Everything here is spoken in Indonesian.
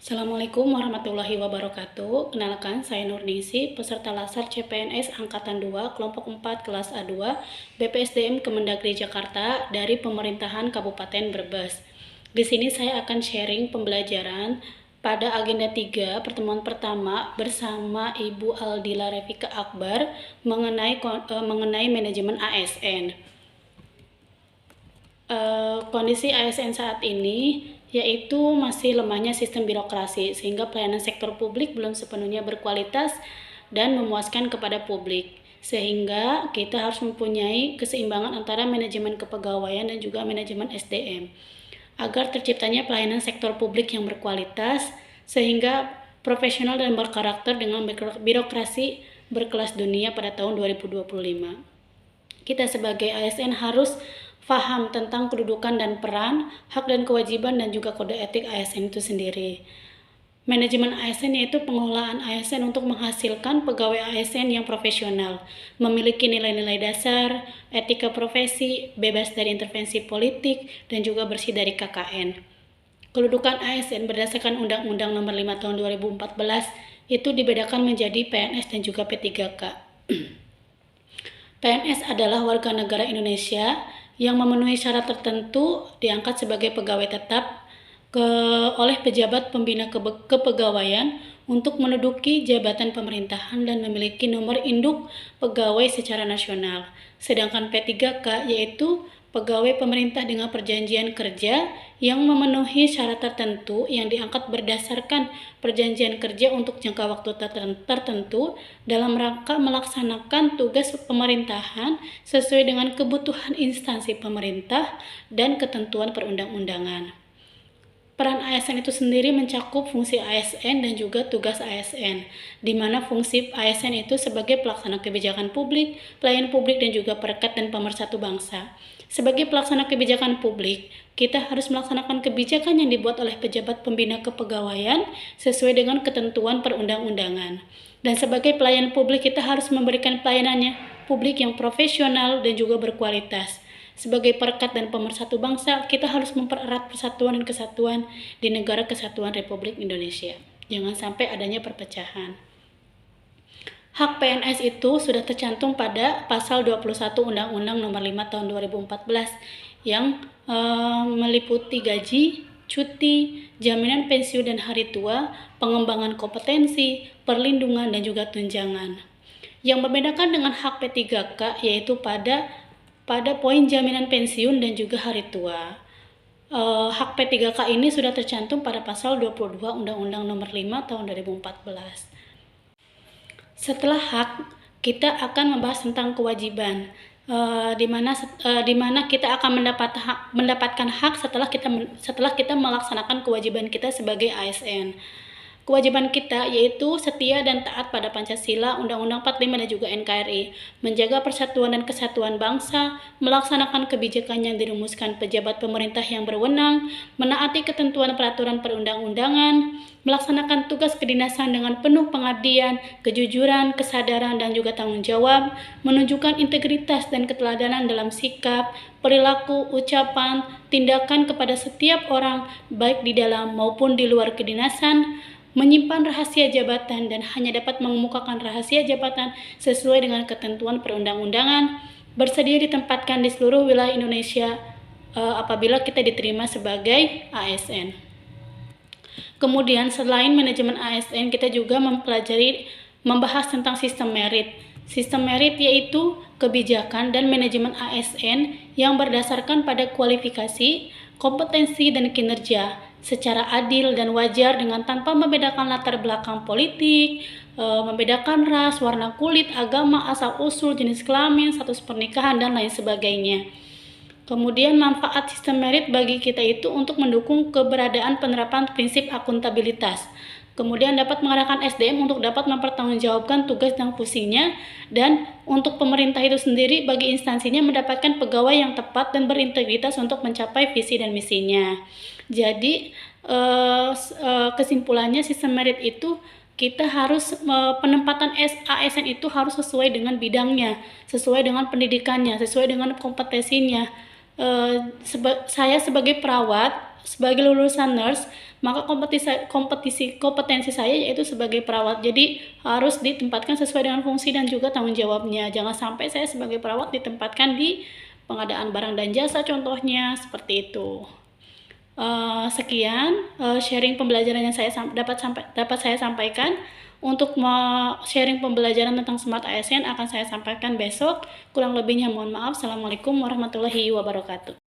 Assalamualaikum warahmatullahi wabarakatuh. Kenalkan, saya Nurningsi, peserta Lasar CPNS Angkatan 2, kelompok 4, kelas A2, BPSDM Kemendagri Jakarta dari Pemerintahan Kabupaten Brebes. Di sini saya akan sharing pembelajaran pada agenda 3, pertemuan pertama bersama Ibu Aldila Revika Akbar mengenai manajemen ASN. Kondisi ASN saat ini yaitu masih lemahnya sistem birokrasi sehingga pelayanan sektor publik belum sepenuhnya berkualitas dan memuaskan kepada publik, sehingga kita harus mempunyai keseimbangan antara manajemen kepegawaian dan juga manajemen SDM agar terciptanya pelayanan sektor publik yang berkualitas sehingga profesional dan berkarakter dengan birokrasi berkelas dunia pada tahun 2025. Kita sebagai ASN harus paham tentang kedudukan dan peran, hak dan kewajiban, dan juga kode etik ASN itu sendiri. Manajemen ASN yaitu pengelolaan ASN untuk menghasilkan pegawai ASN yang profesional, memiliki nilai-nilai dasar, etika profesi, bebas dari intervensi politik, dan juga bersih dari KKN. Kedudukan ASN berdasarkan Undang-Undang Nomor 5 Tahun 2014 itu dibedakan menjadi PNS dan juga P3K. PNS adalah warga negara Indonesia yang memenuhi syarat tertentu diangkat sebagai pegawai tetap oleh pejabat pembina kepegawaian untuk menduduki jabatan pemerintahan dan memiliki nomor induk pegawai secara nasional. Sedangkan P3K yaitu pegawai pemerintah dengan perjanjian kerja yang memenuhi syarat tertentu yang diangkat berdasarkan perjanjian kerja untuk jangka waktu tertentu dalam rangka melaksanakan tugas pemerintahan sesuai dengan kebutuhan instansi pemerintah dan ketentuan perundang-undangan. Peran ASN itu sendiri mencakup fungsi ASN dan juga tugas ASN, di mana fungsi ASN itu sebagai pelaksana kebijakan publik, pelayan publik, dan juga perekat dan pemersatu bangsa. Sebagai pelaksana kebijakan publik, kita harus melaksanakan kebijakan yang dibuat oleh pejabat pembina kepegawaian sesuai dengan ketentuan perundang-undangan. Dan sebagai pelayan publik, kita harus memberikan pelayanannya publik yang profesional dan juga berkualitas. Sebagai perekat dan pemersatu bangsa, kita harus mempererat persatuan dan kesatuan di negara kesatuan Republik Indonesia. Jangan sampai adanya perpecahan. Hak PNS itu sudah tercantum pada pasal 21 Undang-Undang Nomor 5 Tahun 2014 yang meliputi gaji, cuti, jaminan pensiun dan hari tua, pengembangan kompetensi, perlindungan, dan juga tunjangan. Yang membedakan dengan hak P3K yaitu pada poin jaminan pensiun dan juga hari tua. Hak P3K ini sudah tercantum pada pasal 22 Undang-Undang Nomor 5 Tahun 2014. Setelah hak, kita akan membahas tentang kewajiban, di mana kita akan mendapatkan hak setelah kita melaksanakan kewajiban kita sebagai ASN. Kewajiban kita yaitu setia dan taat pada Pancasila, Undang-Undang 45 dan juga NKRI, menjaga persatuan dan kesatuan bangsa, melaksanakan kebijakan yang dirumuskan pejabat pemerintah yang berwenang, menaati ketentuan peraturan perundang-undangan, melaksanakan tugas kedinasan dengan penuh pengabdian, kejujuran, kesadaran, dan juga tanggung jawab, menunjukkan integritas dan keteladanan dalam sikap, perilaku, ucapan, tindakan kepada setiap orang, baik di dalam maupun di luar kedinasan, menyimpan rahasia jabatan dan hanya dapat mengemukakan rahasia jabatan sesuai dengan ketentuan perundang-undangan, bersedia ditempatkan di seluruh wilayah Indonesia apabila kita diterima sebagai ASN. Kemudian selain manajemen ASN, kita juga membahas tentang sistem merit. Sistem merit yaitu kebijakan dan manajemen ASN yang berdasarkan pada kualifikasi, kompetensi, dan kinerja secara adil dan wajar dengan tanpa membedakan latar belakang politik, membedakan ras, warna kulit, agama, asal-usul, jenis kelamin, status pernikahan, dan lain sebagainya. Kemudian manfaat sistem merit bagi kita itu untuk mendukung keberadaan penerapan prinsip akuntabilitas. Kemudian dapat mengarahkan SDM untuk dapat mempertanggungjawabkan tugas dan fungsinya, dan untuk pemerintah itu sendiri bagi instansinya mendapatkan pegawai yang tepat dan berintegritas untuk mencapai visi dan misinya. Jadi kesimpulannya sistem merit itu kita harus penempatan ASN itu harus sesuai dengan bidangnya, sesuai dengan pendidikannya, sesuai dengan kompetensinya. Saya sebagai perawat sebagai lulusan nurse, maka kompetensi saya yaitu sebagai perawat. Jadi harus ditempatkan sesuai dengan fungsi dan juga tanggung jawabnya. Jangan sampai saya sebagai perawat ditempatkan di pengadaan barang dan jasa contohnya, seperti itu. Sekian sharing pembelajaran yang dapat saya sampaikan. Untuk sharing pembelajaran tentang Smart ASN akan saya sampaikan besok. Kurang lebihnya mohon maaf. Assalamualaikum warahmatullahi wabarakatuh.